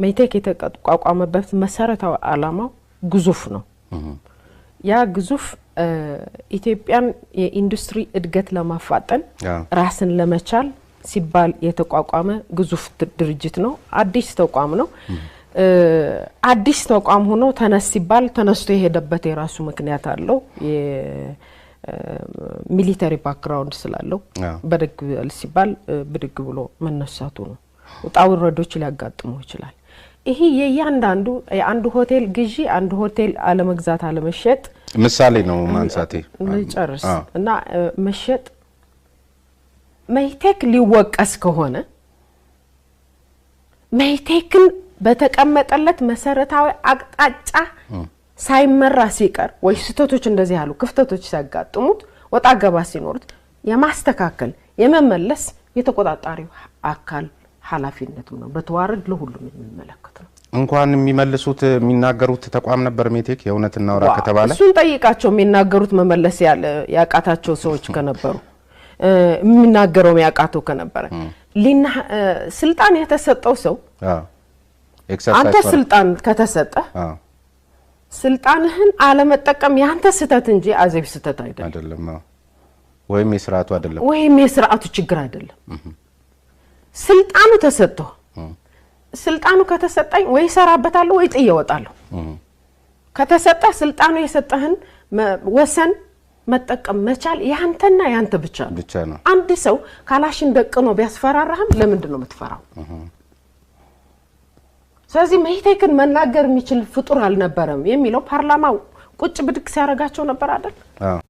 ሜቴክ የተቋቋመበት መሰረታው ዓላማው ግዙፍ ነው ያ ግዙፍ ኢትዮጵያን የኢንዱስትሪ እድገት ለማፋጠን ራስን ለመቻል ሲባል የተቋቋመ ግዙፍ ድርጅት ነው አዲስ ተቋም ነው አዲስ ተቋም ሆኖ ተነስ ሲባል ተነስቶ የሄደበት የራሱ ምክንያት አለው ሚሊተሪ ባክግራውንድ ስላለው በደግ ሲባል ብድግ ብሎ መነሳቱ ነው ወጣው ረዶች ሊያጋጥሙ ይችላል ይሄ የያንዳንዱ የአንድ ሆቴል ግዢ አንድ ሆቴል አለመግዛት አለመሸጥ ምሳሌ ነው ማንሳቴ ለጨርስ እና መሸጥ ሜቴክ ሊወቀስ ከሆነ ሜቴክን በተቀመጠለት መሰረታዊ አቅጣጫ ሳይመራ ሲቀር ወይ ስህተቶች እንደዚህ ያሉ ክፍተቶች ሲያጋጥሙት ወጣ ገባ ሲኖርት የማስተካከል የመመለስ የተቆጣጣሪው አካል ኃላፊነቱ ነው በተዋረድ ለሁሉም የሚመለከት ነው እንኳን የሚመልሱት የሚናገሩት ተቋም ነበር ሜቴክ የእውነትና ወራ ከተባለ እሱን ጠይቃቸው የሚናገሩት መመለስ ያቃታቸው ሰዎች ከነበሩ የሚናገረው ያቃተው ከነበረ ሊና ስልጣን የተሰጠው ሰው አንተ ስልጣን ከተሰጠ ስልጣንህን አለመጠቀም ያንተ ስተት እንጂ አዘብ ስተት አይደለም ወይም የሥርዓቱ አይደለም ወይም የሥርዓቱ ችግር አይደለም ስልጣኑ ተሰጥቶ ስልጣኑ ከተሰጠኝ ወይ ሰራበታለሁ ወይ ጥየወጣለሁ ከተሰጠ ስልጣኑ የሰጠህን ወሰን መጠቀም መቻል ያንተና ያንተ ብቻ ነው አንድ ሰው ካላሽን ደቅኖ ቢያስፈራራህም ለምንድን ነው የምትፈራው ስለዚህ ሜቴክን መናገር የሚችል ፍጡር አልነበረም የሚለው ፓርላማው ቁጭ ብድቅ ሲያረጋቸው ነበር አይደል